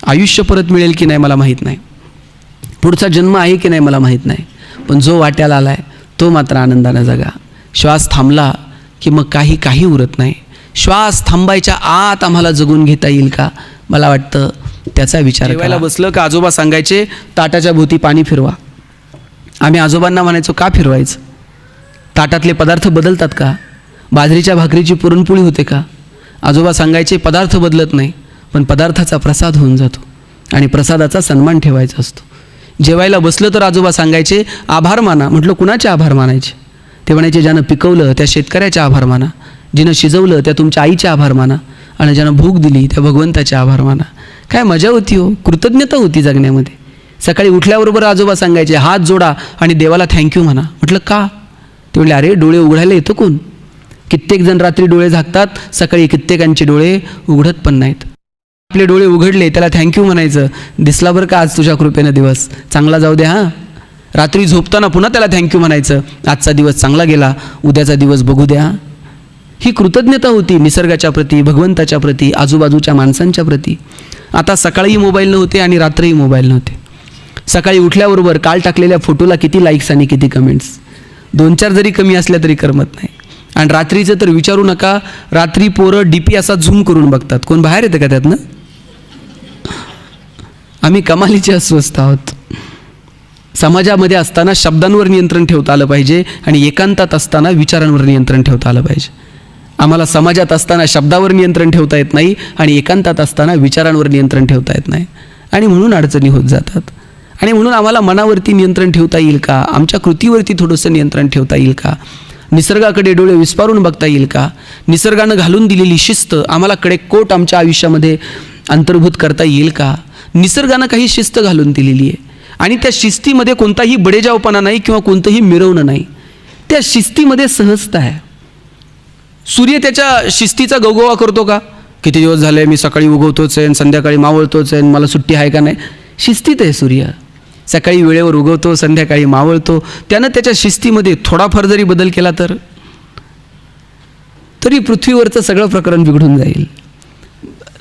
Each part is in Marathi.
आयुष्य परत मिळेल की नाही मला माहीत नाही, पुढचा जन्म आहे की नाही मला माहीत नाही, पण जो वाट्याला आला आहे तो मात्र आनंदानं जगा. श्वास थांबला की मग काही उरत नाही. श्वास थांबायच्या आत आम्हाला जगून घेता येईल का, मला वाटतं त्याचा विचार. जेवायला बसलं का आजोबा सांगायचे ताटाच्या भोवती पाणी फिरवा. आम्ही आजोबांना म्हणायचो का फिरवायचं, ताटातले पदार्थ बदलतात का, बाजरीच्या भाकरीची पुरणपोळी होते का. आजोबा सांगायचे पदार्थ बदलत नाही, पण पदार्थाचा प्रसाद होऊन जातो आणि प्रसादाचा सन्मान ठेवायचा असतो. जेवायला बसलं तर आजोबा सांगायचे आभार माना. म्हटलं कुणाचे आभार मानायचे, ते म्हणायचे ज्यानं पिकवलं त्या शेतकऱ्याचे आभार माना, जिनं शिजवलं त्या तुमच्या आईचे आभार माना, आणि ज्यानं भूक दिली त्या भगवंताचे आभार माना. काय मजा होती हो, कृतज्ञता होती जगण्यामध्ये. सकाळी उठल्याबरोबर आजोबा सांगायचे हात जोडा आणि देवाला थँक्यू म्हणा. म्हटलं का, ते म्हणले अरे डोळे उघडायला येतं कोण, कित्येक जण रात्री डोळे झाकतात, सकाळी कित्येकांचे डोळे उघडत पण नाहीत. आपले डोळे उघडले त्याला थँक्यू म्हणायचं, दिसला बरं का आज तुझ्या कृपेनं दिवस, चांगला जाऊ द्या. हां, रात्री झोपताना पुन्हा त्याला थँक्यू म्हणायचं, आजचा दिवस चांगला गेला, उद्याचा दिवस बघू द्या. ही कृतज्ञता होती निसर्गाच्या प्रती, भगवंताच्या प्रती, आजूबाजूच्या माणसांच्या प्रती. आता सकाळीही मोबाईल नव्हते आणि रात्रीही मोबाईल नव्हते. सकाळी उठल्याबरोबर काल टाकलेल्या फोटोला किती लाईक्स आणि किती कमेंट्स, 2-4 जरी कमी असल्या तरी करमत नाही. आणि रात्रीचं तर विचारू नका, रात्री पोरं DP असा झूम करून बघतात. कोण बाहेर येतं का त्यातनं. आम्ही कमालीचे अस्वस्थ आहोत. समाजामध्ये असताना शब्दांवर नियंत्रण ठेवता आलं पाहिजे आणि एकांतात असताना विचारांवर नियंत्रण ठेवता आलं पाहिजे. आम्हाला समाजात असताना शब्दावर नियंत्रण ठेवता येत नाही आणि एकांतात असताना विचारांवर नियंत्रण ठेवता येत नाही, आणि म्हणून अडचणी होत जातात. आणि म्हणून आम्हाला मनावरती नियंत्रण ठेवता येईल का, आमच्या कृतीवरती थोडंसं नियंत्रण ठेवता येईल का, निसर्गाकडे डोळे विस्पारून बघता येईल का, निसर्गानं घालून दिलेली शिस्त आम्हाला कडेकोट आमच्या आयुष्यामध्ये अंतर्भूत करता येईल का. निसर्गानं काही शिस्त घालून दिलेली आहे आणि त्या शिस्तीमध्ये कोणताही बडेजावपणा नाही किंवा कोणतंही मिरवणं नाही. त्या शिस्तीमध्ये सहजता आहे. सूर्य त्याच्या शिस्तीचा गवगवा करतो का, किती दिवस झाले मी सकाळी उगवतोच आहे, संध्याकाळी मावळतोच आहे, मला सुट्टी आहे का नाही. शिस्तीत आहे सूर्य, सकाळी वेळेवर उगवतो, संध्याकाळी मावळतो. त्यानं त्याच्या शिस्तीमध्ये थोडाफार जरी बदल केला तरी पृथ्वीवरचं सगळं प्रकरण बिघडून जाईल.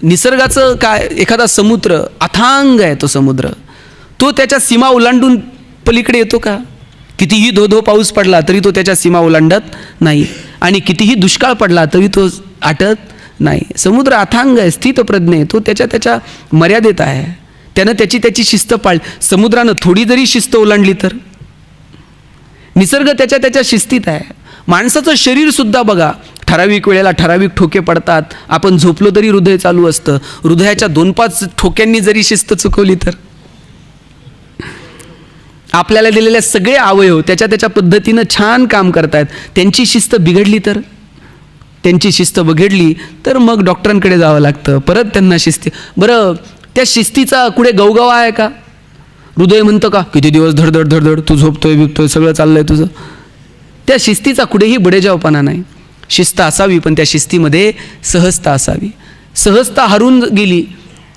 निसर्गाचं काय, एखादा समुद्र अथांग आहे, तो समुद्र तो त्याच्या सीमा ओलांडून पलीकडे येतो का. कितीही धो पाऊस पडला तरी तो त्याच्या सीमा ओलांडत नाही आणि कितीही दुष्काळ पडला तरी तो आटत नाही. समुद्र अथांग आहे, स्थितप्रज्ञ आहे, तो त्याच्या मर्यादेत आहे. त्यानं त्याची शिस्त पाळ. समुद्रानं थोडी जरी शिस्त ओलांडली तर निसर्ग त्याच्या शिस्तीत आहे. माणसाचं शरीरसुद्धा बघा, ठराविक वेळेला ठराविक ठोके पडतात. आपण झोपलो तरी हृदय चालू असतं. हृदयाच्या 2-5 ठोक्यांनी जरी शिस्त चुकवली तर आपल्याला दिलेले सगळे अवयव त्याच्या पद्धतीनं छान काम करतायत. त्यांची शिस्त बिघडली तर मग डॉक्टरांकडे जावं लागतं, परत त्यांना शिस्ती. बरं, त्या शिस्तीचा कुठे गवगवा आहे का. हृदय म्हणतं का किती दिवस धडधड तू झोपतोय बिकतोय सगळं चाललंय तुझं. त्या शिस्तीचा कुठेही बडेजावपणा नाही. शिस्त असावी, पण त्या शिस्तीमध्ये सहजता असावी. सहजता हरून गेली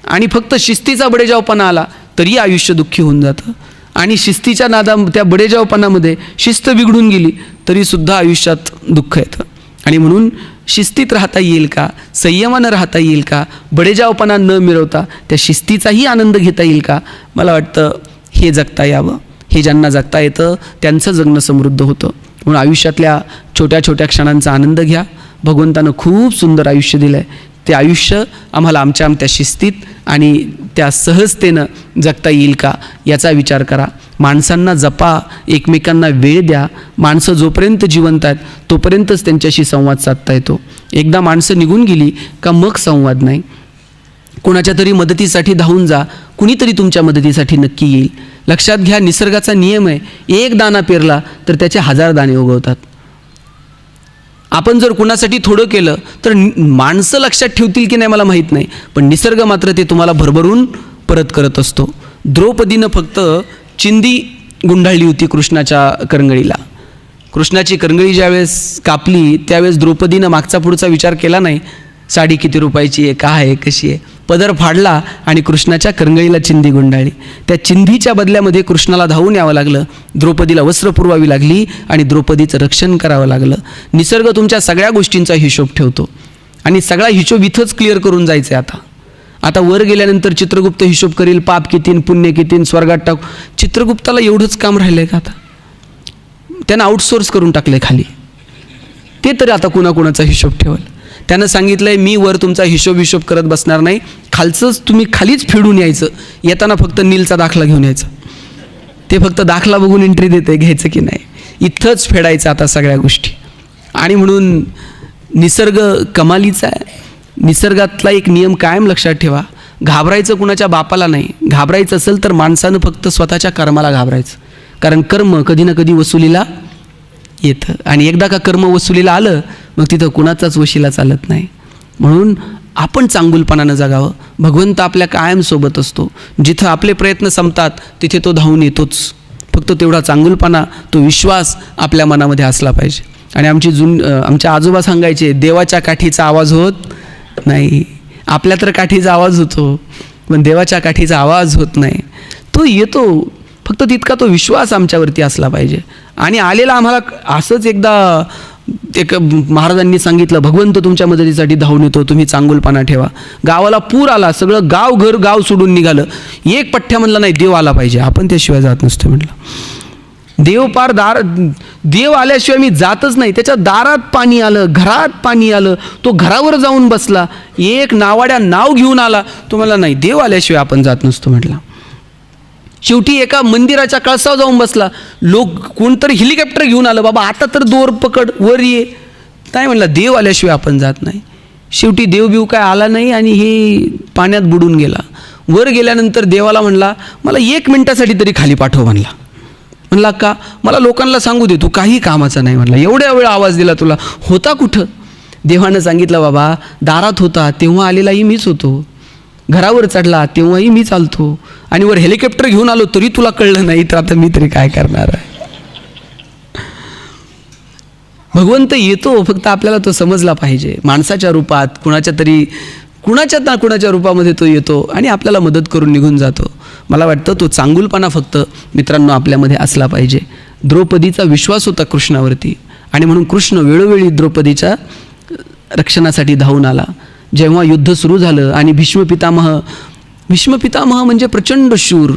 आणि फक्त शिस्तीचा बडेजावपणा आला तरी आयुष्य दुःखी होऊन जातं. आणि शिस्तीच्या त्या बडेजावपणामध्ये शिस्त बिघडून गेली तरीसुद्धा आयुष्यात दुःख येतं. आणि म्हणून शिस्तीत राहता येईल का, संयमानं राहता येईल का, बडेजावपणा न मिळवता त्या शिस्तीचाही आनंद घेता येईल का, मला वाटतं हे जगता यावं. हे ज्यांना जगता येतं त्यांचं जगणं समृद्ध होतं. म्हणून आयुष्यातल्या छोट्या छोट्या क्षणांचा आनंद घ्या. भगवंतानं खूप सुंदर आयुष्य दिलं आहे. ते आयुष्य आम्हाला आमच्या शिस्तीत आणि त्या सहजतेनं जगता येईल का याचा विचार करा. माणसांना जपा, एकमेकांना वेळ द्या. माणसं जोपर्यंत जिवंत आहेत तोपर्यंतच त्यांच्याशी संवाद साधता येतो. एकदा माणसं निघून गेली का मग संवाद नाही. कोणाच्या तरी मदतीसाठी धावून जा, कुणीतरी तुमच्या मदतीसाठी नक्की येईल. लक्षात घ्या, निसर्गाचा नियम आहे, एक दाणा पेरला तर त्याचे 1000 दाणे उगवतात. आपण जर कुणासाठी थोडं केलं तर माणसं लक्षात ठेवतील की नाही मला माहीत नाही, पण निसर्ग मात्र ते तुम्हाला भरभरून परत करत असतो. द्रौपदीनं फक्त चिंदी गुंडाळली होती कृष्णाच्या करंगळीला. कृष्णाची करंगळी ज्यावेळेस कापली त्यावेळेस द्रौपदीनं मागचा पुढचा विचार केला नाही. साडी किती रुपयाची आहे, काय आहे, कशी आहे. पदर फाडला आणि कृष्णाच्या करंगळीला चिंदी गुंडाळली. त्या चिंधीच्या बदल्यामध्ये कृष्णाला धावून यावं लागलं. द्रौपदीला वस्त्र पुरवावी लागली आणि द्रौपदीचं रक्षण करावं लागलं. निसर्ग तुमच्या सगळ्या गोष्टींचा हिशोब ठेवतो आणि सगळा हिशोब इथंच क्लिअर करून जायचं आहे. आता वर गेल्यानंतर चित्रगुप्त हिशोब करील, पाप कितीन पुण्य कितीन, स्वर्गात टाकू. चित्रगुप्ताला एवढंच काम राहिलं आहे का आता? त्यानं आउटसोर्स करून टाकलं आहे खाली. ते तरी आता कुणाकुणाचा हिशोब ठेवल. त्यानं सांगितलं आहे मी वर तुमचा हिशोब करत बसणार नाही, खालचंच तुम्ही खालीच फेडून यायचं, येताना फक्त नीलचा दाखला घेऊन यायचा. ते फक्त दाखला बघून एंट्री देते, घ्यायचं की नाही, इथंच फेडायचं आता सगळ्या गोष्टी. आणि म्हणून निसर्ग कमालीचा आहे. निसर्गातला एक नियम कायम लक्षात ठेवा, घाबरायचं कुणाच्या बापाला नाही. घाबरायचं असेल तर माणसानं फक्त स्वतःच्या कर्माला घाबरायचं, कारण कर्म कधी ना कधी वसुलीला येतं. आणि एकदा का कर्म वसुलीला आलं मग तिथं कुणाचाच वशिला चालत नाही. म्हणून आपण चांगुलपणानं जगावं. भगवंत आपल्या कायम सोबत असतो. जिथं आपले प्रयत्न संपतात तिथे तो धावून येतोच. फक्त तेवढा चांगुलपणा, तो विश्वास आपल्या मनामध्ये असला पाहिजे. आणि आमच्या आजोबा सांगायचे, देवाच्या काठीचा आवाज होत नाही. आपल्या तर काठीचा आवाज होतो, पण देवाच्या काठीचा आवाज होत नाही. तो येतो, फक्त तितका तो विश्वास आमच्यावरती असला पाहिजे. आणि आलेला आम्हाला असंच एकदा एक महाराजांनी सांगितलं, भगवंत तुमच्या मदतीसाठी धावून येतो, तुम्ही चांगुलपणा ठेवा. गावाला पूर आला, सगळं गाव सोडून निघालं, एक पठ्ठ्या म्हणलं नाही देव आला पाहिजे, आपण त्याशिवाय जात नसतो म्हटलं. देव आल्याशिवाय मी जातच नाही. त्याच्या दारात पाणी आलं, घरात पाणी आलं, तो घरावर जाऊन बसला, एक नावाड्या नाव घेऊन आला, तो मला नाही देव आल्याशिवाय आपण जात नसतो म्हटलं. शेवटी एका मंदिराच्या कळसावर जाऊन बसला, कोणतरी हेलिकॉप्टर घेऊन आलं, बाबा आता तर दोर पकड वर ये, काय म्हणला देव आल्याशिवाय आपण जात नाही. शेवटी देवबिव काय आला नाही आणि हे पाण्यात बुडून गेला. वर गेल्यानंतर देवाला म्हणला, मला 1 मिनिटासाठी तरी खाली पाठव म्हणला. म्हणला का? मला लोकांना सांगू दे, तू काही कामाचा नाही म्हणला. एवढ्या वेळ आवाज दिला तुला, होता कुठं? देवानं सांगितलं, बाबा दारात होता तेव्हा आलेलाही मीच होतो, घरावर चढला तेव्हाही मी चालतो, आणि वर हेलिकॉप्टर घेऊन आलो तरी तुला कळलं नाही, तर आता मी तरी काय करणार आहे. भगवंत येतो, फक्त आपल्याला तो समजला पाहिजे. माणसाच्या रूपात, कुणाच्या ना कुणाच्या रूपामध्ये तो येतो आणि आपल्याला मदत करून निघून जातो. मला वाटतं तो चांगुलपणा फक्त मित्रांनो आपल्यामध्ये असला पाहिजे. द्रौपदीचा विश्वास होता कृष्णावरती, आणि म्हणून कृष्ण वेळोवेळी द्रौपदीच्या रक्षणासाठी धावून आला. जेव्हा युद्ध सुरू झालं आणि भीष्म पितामह म्हणजे प्रचंड शूर,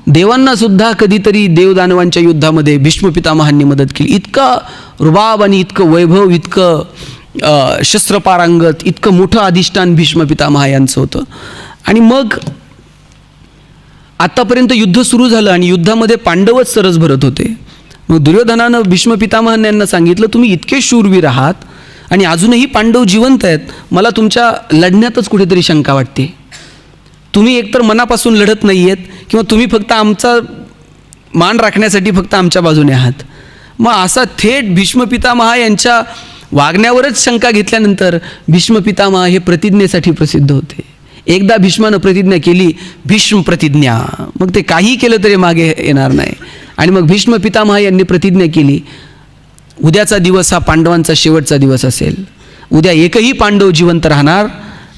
देवांना सुद्धा कधीतरी देवदानवांच्या युद्धामध्ये भीष्म पितामहांनी मदत केली. इतका रुबाब आणि इतकं वैभव, इतकं शस्त्रपारंगत, इतकं मोठं अधिष्ठान भीष्म पितामह यांचं होतं. आणि मग आत्तापर्यंत युद्ध सुरू झालं आणि युद्धामध्ये पांडवच सरस भरत होते. मग दुर्योधनानं भीष्म पितामहांना यांना सांगितलं, तुम्ही इतके शूरवीर आहात आणि अजूनही पांडव जिवंत आहेत, मला तुमच्या लढण्यातच कुठेतरी शंका वाटते. तुम्ही एकतर मनापासून लढत नाही आहेत, किंवा तुम्ही फक्त आमचा मान राखण्यासाठी फक्त आमच्या बाजूने आहात. मग असा थेट भीष्म पितामह यांच्या वागण्यावरच शंका घेतल्यानंतर भीष्म पितामह हे प्रतिज्ञेसाठी प्रसिद्ध होते. एकदा भीष्मानं प्रतिज्ञा केली, भीष्म प्रतिज्ञा, मग ते काही केलं तरी मागे येणार नाही. आणि मग भीष्म पितामह यांनी प्रतिज्ञा केली, उद्याचा दिवस हा पांडवांचा शेवटचा दिवस असेल, उद्या एकही पांडव जिवंत राहणार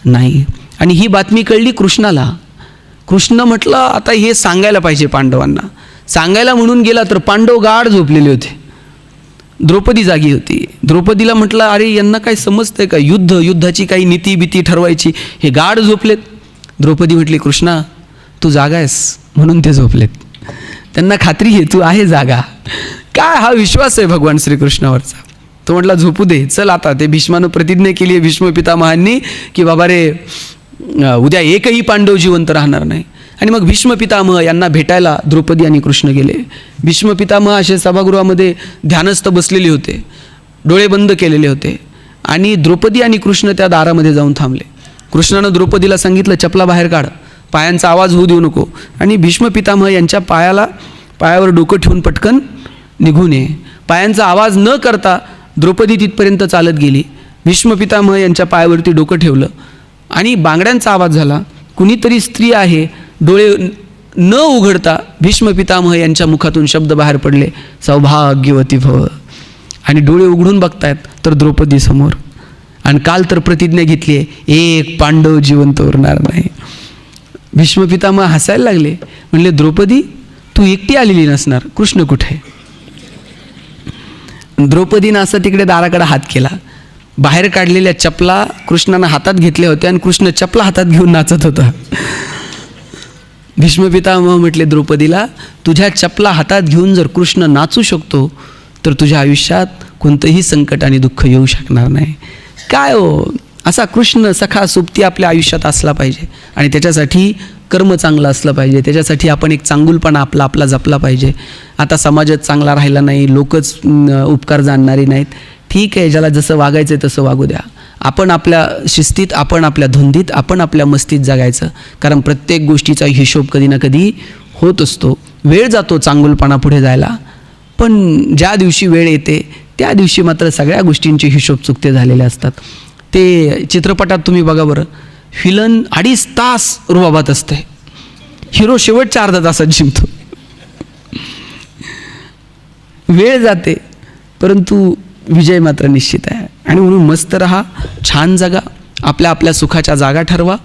नाही. आणि ही बातमी कळली कृष्णाला. कृष्ण म्हटलं आता हे सांगायला पाहिजे पांडवांना. सांगायला म्हणून गेला तर पांडव गाढ झोपलेले होते. द्रौपदी जागी होती. द्रौपदीला म्हटलं, अरे यांना काय समजतंय का, युद्धाची काही नीती भीती ठरवायची, हे गाढ झोपलेत. द्रौपदी म्हटली, कृष्णा तू जागा आहेस म्हणून ते झोपलेत, त्यांना खात्री आहे तू आहे जागा. काय हा विश्वास आहे भगवान श्रीकृष्णावरचा. तो म्हटला झोपू दे, चल आता. ते भीष्मानं प्रतिज्ञा केली आहे भीष्म पितामहांनी की बाबा रे उद्या एकही पांडव जिवंत राहणार नाही. आणि मग भीष्म पितामह यांना भेटायला द्रौपदी आणि कृष्ण गेले. भीष्म पितामह असे सभागृहामध्ये ध्यानस्थ बसलेले होते, डोळे बंद केलेले होते, आणि द्रौपदी आणि कृष्ण त्या दारामध्ये जाऊन थांबले. कृष्णानं द्रौपदीला सांगितलं, चपला बाहेर काढ, पायांचा आवाज होऊ देऊ नको. आणि भीष्म पितामह यांच्या पायावर डोकं ठेवून पटकन निघून ये. पायांचा आवाज न करता द्रौपदी तिथपर्यंत चालत गेली. भीष्म पितामह यांच्या पायावरती डोकं ठेवलं आणि बांगड्यांचा आवाज झाला. कुणीतरी स्त्री आहे. डोळे न उघडता भीष्म पितामह यांच्या मुखातून शब्द बाहेर पडले, सौभाग्यवती भव. आणि डोळे उघडून बघतायत तर द्रौपदी समोर. आणि काल तर प्रतिज्ञा घेतली आहे, एक पांडव जिवंत उरणार नाही. भीष्म पितामह हसायला लागले, म्हणले, द्रौपदी तू एकटी आलेली नसणार, कृष्ण कुठे? द्रौपदीनं असं तिकडे दाराकडे हात केला. बाहेर काढलेल्या चपला कृष्णानं हातात घेतल्या होत्या आणि कृष्ण चपला हातात घेऊन नाचत होता. भीष्म पितामह म्हटले द्रौपदीला, तुझ्या चपला हातात घेऊन जर कृष्ण नाचू शकतो तर तुझ्या आयुष्यात कोणतंही संकट आणि दुःख येऊ शकणार नाही. काय हो, असा कृष्ण सखा सोबती आपल्या आयुष्यात असला पाहिजे आणि त्याच्यासाठी कर्म चांगलं असलं पाहिजे. त्याच्यासाठी आपण एक चांगुलपणा आपला जपला पाहिजे. आता समाजात चांगला राहिला नाही, लोकच उपकार जाणणारी नाहीत. ठीक आहे, ज्याला जसं वागायचं आहे तसं वागू द्या. आपण आपल्या शिस्तीत, आपण आपल्या धुंदीत, आपण आपल्या मस्तीत जगायचं. कारण प्रत्येक गोष्टीचा हिशोब कधी ना कधी होत असतो. वेळ जातो चांगुलपणा पुढे जायला, पण ज्या दिवशी वेळ येते त्या दिवशी मात्र सगळ्या गोष्टींचे हिशोब चुकते झालेले असतात. ते चित्रपटात तुम्ही बघा बरं, विलन 2.5 तास रुबाबात असते, हिरो शेवटच्या अर्धा तासात जिंकतो. वेळ जाते परंतु विजय मात्र निश्चित आहे. आणि म्हणून मस्त राहा, छान जगा, आपल्या आपल्या सुखाच्या जागा ठरवा.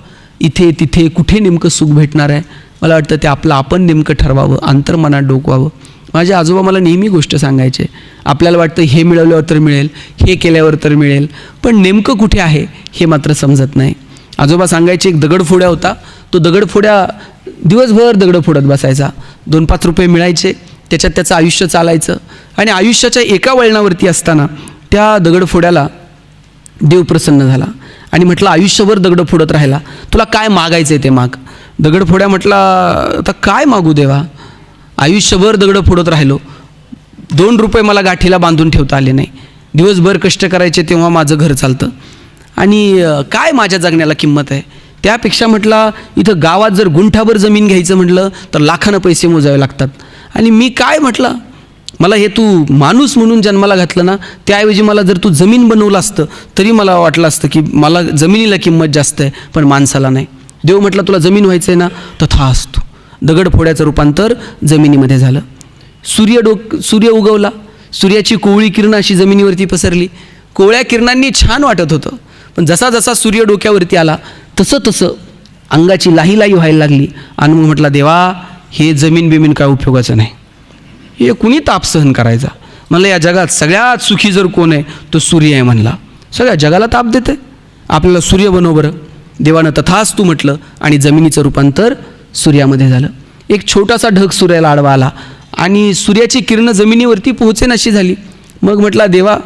इथे तिथे कुठे नेमकं सुख भेटणार आहे, मला वाटतं ते आपलं आपण नेमकं ठरवावं, अंतर्मनात डोकवावं. माझे आजोबा मला नेहमी गोष्ट सांगायचे, आपल्याला वाटतं हे मिळवल्यावर तर मिळेल, हे केल्यावर तर मिळेल, पण नेमकं कुठे आहे हे मात्र समजत नाही. आजोबा सांगायचे, एक दगडफोड्या होता, तो दगडफोड्या दिवसभर दगडं फोडत बसायचा. 2-5 रुपये मिळायचे, त्याच्यात त्याचं आयुष्य चालायचं. आणि आयुष्याच्या एका वळणावरती असताना त्या दगडफोड्याला देव प्रसन्न झाला आणि म्हटलं, आयुष्यभर दगडं फोडत राहिला, तुला काय मागायचं आहे ते माग. दगडफोड्या म्हटला, आता काय मागू देवा, आयुष्यभर दगडं फोडत राहिलो, 2 रुपये मला गाठीला बांधून ठेवता आले नाही, दिवसभर कष्ट करायचे तेव्हा माझं घर चालतं, आणि काय माझ्या जगण्याला किंमत आहे. त्यापेक्षा म्हटला, इथं गावात जर गुंठाभर जमीन घ्यायचं म्हटलं तर लाखानं पैसे मोजावे लागतात. आणि मी काय म्हटलं, मला हे तू माणूस म्हणून जन्माला घातलं ना, त्याऐवजी मला जर तू जमीन बनवलं असतं तरी मला वाटलं असतं की मला जमिनीला किंमत जास्त आहे, पण माणसाला नाही. देव म्हटलं, तुला जमीन व्हायचं आहे ना, तथास्तु. दगडफोड्याचं रूपांतर जमिनीमध्ये झालं. सूर्य उगवला, सूर्याची कोवळी किरणं अशी जमिनीवरती पसरली. कोवळ्या किरणांनी छान वाटत होतं, पण जसा जसा सूर्य डोक्यावरती आला तसं तसं अंगाची लाही व्हायला लागली. आणि मग म्हटला, देवा, हे जमीन बिमीन काय उपयोगाचं नाही, हे कुणी ताप सहन करायचा. म्हणलं, या जगात सगळ्यात सुखी जर कोण आहे तो सूर्य आहे. म्हणला, सगळ्या जगाला ताप देते, आपल्याला सूर्य बनव बरं. देवानं तथास्तु म्हटलं आणि जमिनीचं रूपांतर सूर्यामध्ये झालं. एक छोटासा ढग सूर्याला आडवा आला आणि सूर्याची किरणं जमिनीवरती पोहोचेनाशी झाली. मग म्हटला, देवा,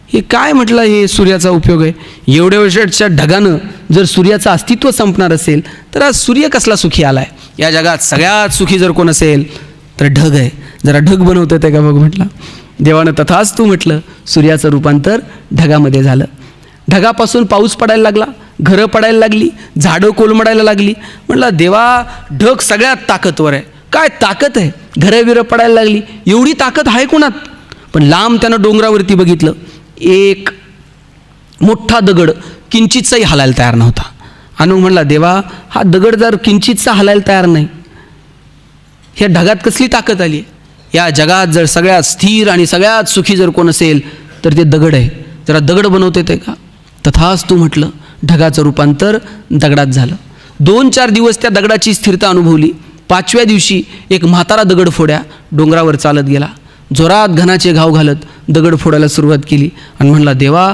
हे काय म्हटलं, हे सूर्याचा उपयोग आहे. एवढ्या वर्षाच्या ढगानं जर सूर्याचं अस्तित्व संपणार असेल तर आज सूर्य कसला सुखी आला आहे. या जगात सगळ्यात सुखी जर कोण असेल तर ढग आहे, जरा ढग बनवतं ते का बघ. म्हटलं, देवानं तथास्तु म्हटलं, सूर्याचं रूपांतर ढगामध्ये झालं. ढगापासून पाऊस पडायला लागला, घरं पडायला लागली, झाडं कोलमडायला लागली. म्हटलं, देवा, ढग सगळ्यात ताकदवर आहे, काय ताकद आहे, घरं बिरं पडायला लागली, एवढी ताकद आहे कोणात. पण लांब त्यानं डोंगरावरती बघितलं, एक मोठा दगड किंचितचाही हलायला तयार नव्हता. आणि मग म्हणला, देवा, हा दगड जर किंचितचा हलायला तयार नाही, ह्या ढगात कसली ताकद आली. या जगात जर सगळ्यात स्थिर आणि सगळ्यात सुखी जर कोण असेल तर ते दगड आहे, जरा दगड बनवते ते का. तथास्तु म्हटलं, ढगाचं रूपांतर दगडात झालं. 2-4 दिवस त्या दगडाची स्थिरता अनुभवली. 5व्या दिवशी एक म्हातारा दगडफोड्या डोंगरावर चालत गेला, जोरात घनाचे घाव घालत दगड फोडायला सुरुवात केली. आणि म्हणला, देवा,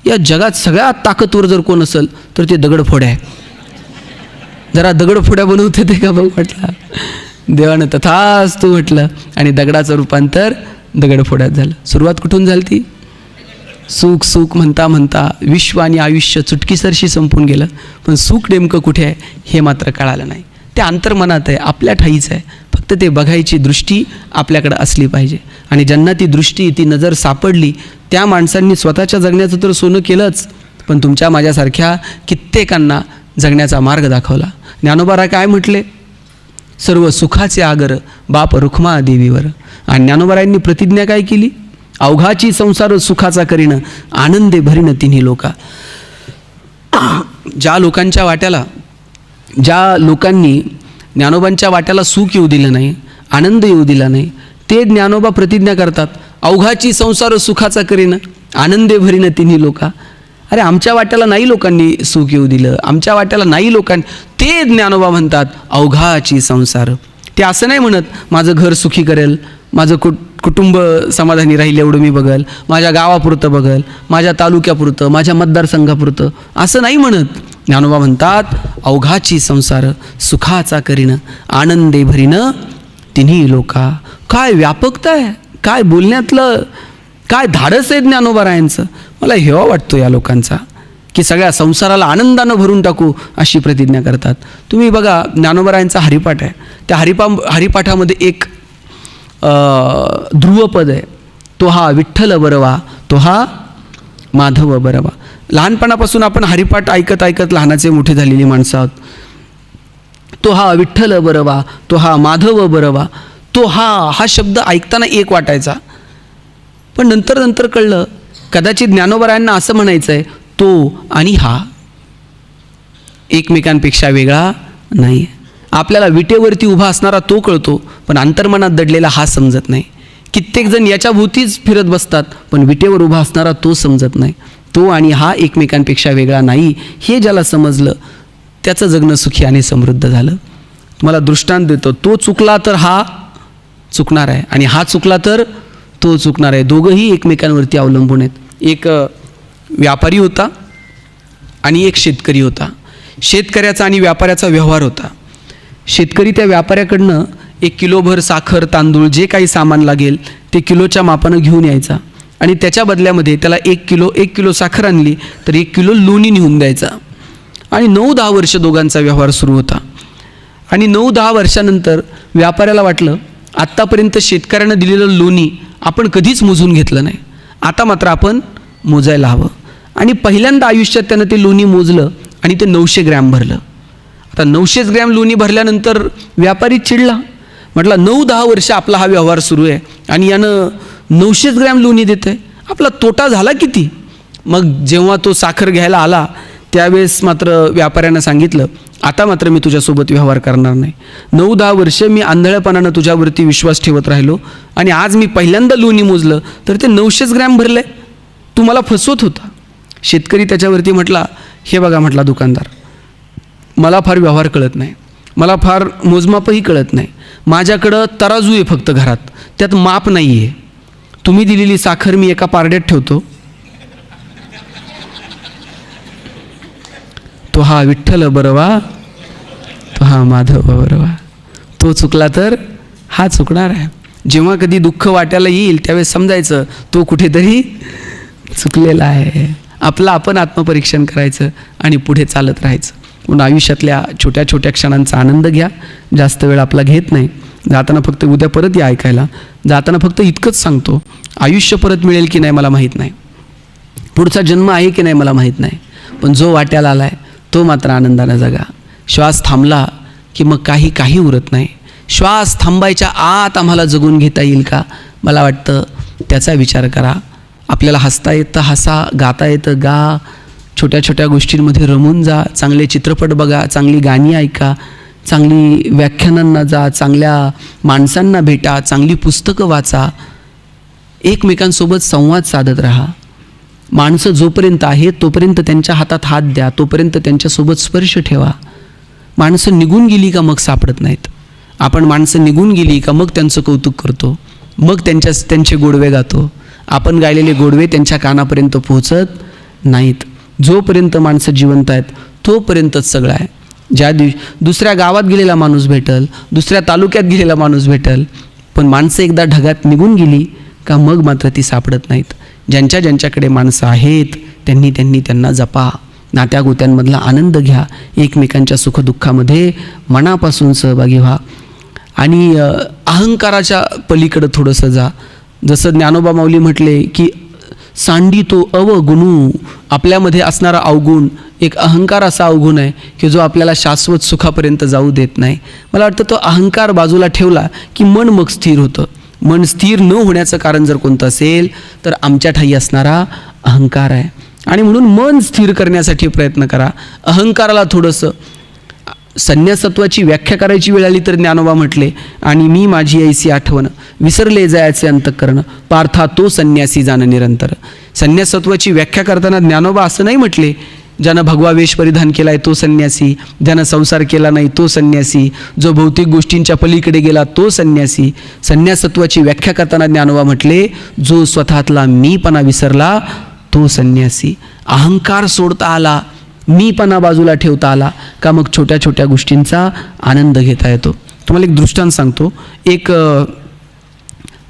या जगात सगळ्यात ताकदवर जर कोण असेल तर ते दगडफोड्या आहे, जरा दगडफोड्या बनवते ते का बघ. म्हटला, देवानं तथास्तु म्हटलं आणि दगडाचं रूपांतर दगडफोड्यात झालं. सुरुवात कुठून झाली ती, सुख सुख म्हणता म्हणता विश्व आणि आयुष्य चुटकीसरशी संपून गेलं, पण सुख नेमकं कुठे आहे हे मात्र कळालं नाही. ते अंतर्मनात आहे, आपल्या ठाईच आहे, फक्त ते बघायची दृष्टी आपल्याकडं असली पाहिजे. आणि ज्यांना ती दृष्टी, ती नजर सापडली त्या माणसांनी स्वतःच्या जगण्याचं तर सोनं केलंच, पण तुमच्या माझ्यासारख्या कित्येकांना जगण्याचा मार्ग दाखवला. ज्ञानोबा काय म्हटले, सर्व सुखाचे आगर बाप रुक्मा देवीवर. आणि ज्ञानोबारायांनी प्रतिज्ञा काय केली, अवघाची संसार सुखाचा करीन, आनंदे भरीन तिन्ही लोका. ज्या लोकांनी ज्ञानोबांच्या वाट्याला सुख येऊ दिलं नाही, आनंद येऊ दिला नाही, ते ज्ञानोबा प्रतिज्ञा करतात, अवघाची संसार सुखाचा करीन, आनंदे भरीन तिन्ही लोका. अरे, आमच्या वाट्याला नाही लोकांनी सुख येऊ दिलं, आमच्या वाट्याला नाही लोकांनी, ते ज्ञानोबा म्हणतात अवघाची संसार. ते असं नाही म्हणत माझं घर सुखी करेल, माझं कुटुंब समाधानी राहील एवढं मी बघल, माझ्या गावापुरतं बघल, माझ्या तालुक्यापुरतं, माझ्या मतदारसंघापुरतं असं नाही म्हणत. ज्ञानोबा म्हणतात, अवघाची संसार सुखाचा करीन, आनंदे भरीन तिन्ही लोका. काय व्यापकता आहे, काय बोलण्यातलं काय धाडस आहे ज्ञानोबारायांचं. मला हेवा वाटतो या लोकांचा की सगळ्या संसाराला आनंदानं भरून टाकू अशी प्रतिज्ञा करतात. तुम्ही बघा, ज्ञानोबारायांचा हरिपाठ आहे, त्या हरिपाठामध्ये एक ध्रुवपद आहे, तो हा विठ्ठल बरवा, तो हा माधव बरवा. लहानपणापासून आपण हरिपाठ ऐकत ऐकत लहानाचे मोठे झालेली माणसं आहोत. तो हा विठ्ठल बरवा, तो हा माधव बरवा, तो हा शब्द ऐकताना एक वाटायचा, पण नंतर नंतर कळलं कदाचित ज्ञानोबारायांना असं म्हणायचं आहे, तो आणि हा एकमेकांपेक्षा वेगळा नाही. आपल्याला विटेवरती उभा असणारा तो कळतो, पण अंतर्मनात दडलेला हा समजत नाही. कित्येक जण याच्या भोवतीच फिरत बसतात, पण विटेवर उभा असणारा तो समजत नाही. तो आणि हा एकमेकांपेक्षा वेगळा नाही हे ज्याला समजलं त्याचं जगणं सुखी आणि समृद्ध झालं. तुम्हाला दृष्टांत देतो, तो चुकला तर हा चुकणार आहे, आणि हा चुकला तर तो चुकणार आहे. दोघंही एकमेकांवरती अवलंबून आहेत. एक व्यापारी होता आणि एक शेतकरी होता. शेतकऱ्याचा आणि व्यापाऱ्याचा व्यवहार होता. शेतकरी त्या व्यापाऱ्याकडनं 1 किलोभर साखर, तांदूळ, जे काही सामान लागेल ते किलोच्या मापानं घेऊन यायचा, आणि त्याच्या बदल्यामध्ये त्याला 1 किलो साखर आणली तर 1 किलो लोणी नेऊन द्यायचा. आणि 9-10 वर्ष दोघांचा व्यवहार सुरू होता. आणि 9-10 वर्षानंतर व्यापाऱ्याला वाटलं, आत्तापर्यंत शेतकऱ्यानं दिलेलं लोणी आपण कधीच मोजून घेतलं नाही, आता मात्र आपण मोजायला हवं. आणि पहिल्यांदा आयुष्यात त्यानं ते लोणी मोजलं आणि ते 900 ग्रॅम भरलं. आता 900 ग्रॅम लोणी भरल्यानंतर व्यापारी चिडला, म्हटला 9-10 वर्ष आपला हा व्यवहार सुरू आहे आणि यानं 900 ग्रॅम लोणी देत आहे, आपला तोटा झाला किती. मग जेव्हा तो साखर घ्यायला आला त्यावेळेस मात्र व्यापाऱ्यानं सांगितलं, आता मात्र मी तुझ्यासोबत व्यवहार करणार नाही. 9-10 वर्ष मी आंधळेपणानं तुझ्यावरती विश्वास ठेवत राहिलो, आणि आज मी पहिल्यांदा लोणी मोजलं तर ते 900 ग्रॅम भरलं आहे, तू मला फसवत होता. शेतकरी त्याच्यावरती म्हटला, हे बघा म्हटला दुकानदार, मला फार व्यवहार कळत नाही, मला फार मोजमापही कळत नाही, माझ्याकडं तराजू आहे फक्त घरात, त्यात माप नाही आहे. तुम्ही दिलेली साखर मी एका पारड्यात ठेवतो, तो हा विठ्ठल बरवा, तो हा माधव बरवा. तो चुकला तर हा चुकणार आहे. जेव्हा कधी दुःख वाट्याला येईल त्यावेळेस समजायचं तो कुठेतरी चुकलेला आहे. आपलं आपण आत्मपरीक्षण करायचं आणि पुढे चालत राहायचं. म्हणून आयुष्यातल्या छोट्या छोट्या क्षणांचा आनंद घ्या. जास्त वेळ आपला घेत नाही. जाताना फक्त उद्या परत या ऐकायला. जाताना फक्त इतकंच सांगतो, आयुष्य परत मिळेल की नाही मला माहीत नाही, पुढचा जन्म आहे की नाही मला माहीत नाही, पण जो वाट्याला आला आहे तो मात्र आनंदानं जगा. श्वास थांबला की मग काही उरत नाही. श्वास थांबायच्या आत आम्हाला जगून घेता येईल का, मला वाटतं त्याचा विचार करा. आपल्याला हसता येतं हसा, गाता येतं गा, छोट्या छोट्या गोष्टींमध्ये रमून जा, चांगले चित्रपट बघा, चांगली गाणी ऐका, चांगली व्याख्यानांना जा, चांगल्या माणसांना भेटा, चांगली पुस्तकं वाचा, एकमेकांसोबत संवाद साधत राहा. माणसं जोपर्यंत आहेत तोपर्यंत त्यांच्या हातात हात द्या, तोपर्यंत त्यांच्यासोबत स्पर्श ठेवा. माणसं निघून गेली का मग सापडत नाहीत. आपण माणसं निघून गेली का मग त्यांचं कौतुक करतो, मग त्यांचे गोडवे गातो. आपण गायलेले गोडवे त्यांच्या कानापर्यंत पोहोचत नाहीत. जोपर्यंत माणसं जिवंत आहेत तोपर्यंतच सगळं आहे. ज्या दुसऱ्या गावात गेलेला माणूस भेटल, दुसऱ्या तालुक्यात गेलेला माणूस भेटल, पण माणसं एकदा ढगात निघून गेली का मग मात्र ती सापडत नाहीत. ज्यांच्याकडे माणसं आहेत त्यांना जपा, नात्यागोत्यांमधला आनंद घ्या, एकमेकांच्या सुखदुःखामध्ये मनापासून सहभागी व्हा, आणि अहंकाराच्या पलीकडं थोडंसं जा. जसं ज्ञानोबा माऊली म्हटले की सांडी तो अवगुणू, आपल्यामध्ये असणारा अवगुण एक अहंकार असा अवगुण आहे की जो आपल्याला शाश्वत सुखापर्यंत जाऊ देत नाही. मला वाटतं तो अहंकार बाजूला ठेवला की मन मग स्थिर होतं. मन स्थिर न होण्याचं कारण जर कोणतं असेल तर आमच्या ठाई असणारा अहंकार आहे. आणि म्हणून मन स्थिर करण्यासाठी प्रयत्न करा. अहंकाराला थोडंसं संन्यासत्वाची व्याख्या करायची वेळ आली तर ज्ञानोबा म्हटले, आणि मी माझी ऐसी आठवण विसरले जायचे अंतःकरण, पार्था तो संन्यासी जाण निरंतर. संन्यासत्वाची व्याख्या करताना ज्ञानोबा असं नाही म्हटले ज्यानं भगवा वेश परिधान केला आहे तो संन्यासी, ज्यानं संसार केला नाही तो संन्यासी, जो भौतिक गोष्टींच्या पलीकडे गेला तो संन्यासी. संन्यासत्वाची व्याख्या करताना ज्ञानोबा म्हटले, जो स्वतःतला मीपणा विसरला तो संन्यासी. अहंकार सोडता आला, मीपणा बाजूला ठेवता आला का मग छोट्या छोट्या गोष्टींचा आनंद घेता येतो. तुम्हाला एक दृष्टांत सांगतो. एक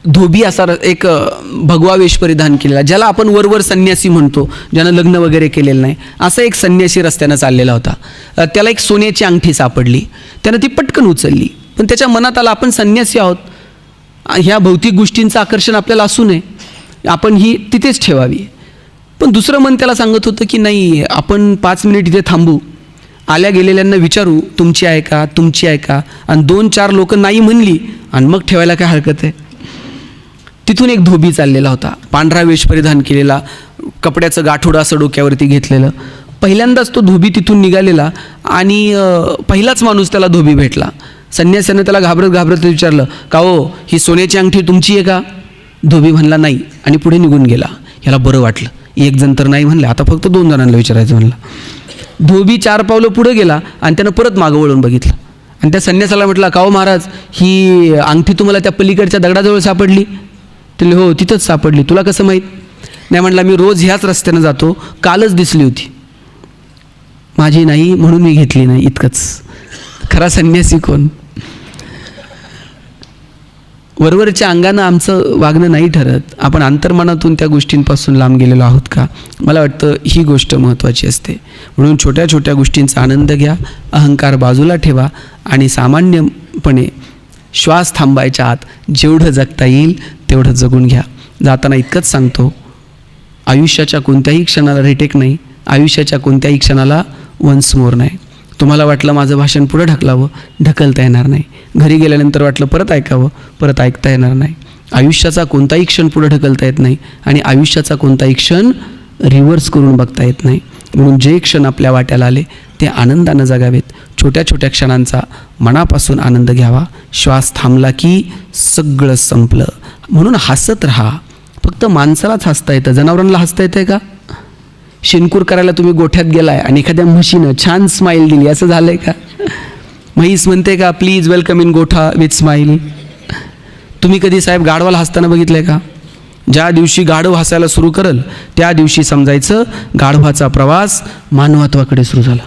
धोबी असा एक भगवा वेश परिधान केलेला, ज्याला आपण वरवर संन्यासी म्हणतो, ज्यानं लग्न वगैरे केलेलं नाही, असा एक संन्यासी रस्त्यानं चाललेला होता. त्याला एक सोन्याची अंगठी सापडली. त्यानं ती पटकन उचलली, पण त्याच्या मनात आलं आपण संन्यासी आहोत, ह्या भौतिक गोष्टींचं आकर्षण आपल्याला असू नये, आपण ही तिथेच ठेवावी. पण दुसरं मन त्याला सांगत होतं की नाही, आपण 5 मिनिट इथे थांबू, आल्या गेलेल्यांना विचारू तुमची आहे का, तुमची आहे का, आणि 2-4 लोक नाही म्हणली आणि मग ठेवायला काय हरकत आहे. तिथून एक धोबी चाललेला होता, पांढरा वेश परिधान केलेला, कपड्याचं गाठोडं असं डोक्यावरती घेतलेलं. पहिल्यांदाच तो धोबी तिथून निघालेला आणि पहिलाच माणूस त्याला धोबी भेटला. संन्यासानं त्याला घाबरत घाबरत विचारलं, का हो ही सोन्याची अंगठी तुमची आहे का. धोबी म्हणला नाही आणि पुढे निघून गेला. याला बरं वाटलं, एक जण तर नाही म्हणले, आता फक्त 2 जणांना विचारायचं म्हणलं. धोबी 4 पावलं पुढे गेला आणि त्यानं परत मागं वळून बघितलं आणि त्या संन्यासाला म्हटलं, का हो महाराज ही अंगठी तुम्हाला त्या पलीकडच्या दगडाजवळ सापडली. ते हो तिथंच सापडली. तुला कसं माहीत. नाही म्हटलं, मी रोज ह्याच रस्त्यानं जातो, कालच दिसली होती, माझी नाही म्हणून मी घेतली नाही, इतकंच. खरा संन्यासी कोण. वरवरच्या अंगानं आमचं वागणं नाही ठरत, आपण अंतर्मनातून त्या गोष्टींपासून लांब गेलेलो आहोत का. मला वाटतं ही गोष्ट महत्त्वाची असते. म्हणून छोट्या छोट्या गोष्टींचा आनंद घ्या, अहंकार बाजूला ठेवा आणि सामान्यपणे श्वास थांबायच्या आत जेवढं जगता येईल तेवढं जगून घ्या. जाताना इतकंच सांगतो, आयुष्याच्या कोणत्याही क्षणाला रिटेक नाही, आयुष्याच्या कोणत्याही क्षणाला वन्स मोर नाही. तुम्हाला वाटलं माझं भाषण पुढं ढकलावं, ढकलता येणार नाही. घरी गेल्यानंतर वाटलं परत ऐकावं, परत ऐकता येणार नाही. आयुष्याचा कोणताही क्षण पुढं ढकलता येत नाही आणि आयुष्याचा कोणताही क्षण रिव्हर्स करून बघता येत नाही. म्हणून जे क्षण आपल्या वाट्याला आले ते आनंदानं जगावेत. छोट्या छोट्या क्षणांचा मनापासून आनंद घ्यावा. श्वास थांबला की सगळं संपलं. म्हणून हसत राहा. फक्त माणसालाच हसता येतं, जनावरांना हसता येतं का. शिनकूर करायला तुम्ही गोठ्यात गेलाय आणि एखाद्या म्हशीनं छान स्माईल दिली, असं झालंय का. म्हैस म्हणते का प्लीज वेलकम इन गोठा विथ स्माईल. तुम्ही कधी साहेब गाढवाला हसताना बघितलंय का. ज्या दिवशी गाढव हसायला सुरू करेल त्या दिवशी समजायचं गाढवाचा प्रवास मानवत्वाकडे सुरू झाला,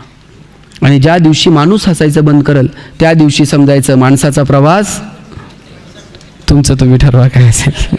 आणि ज्या दिवशी माणूस हसायचं बंद करेल त्या दिवशी समजायचं माणसाचा प्रवास तुमचं तुम्ही ठरवा काय असेल.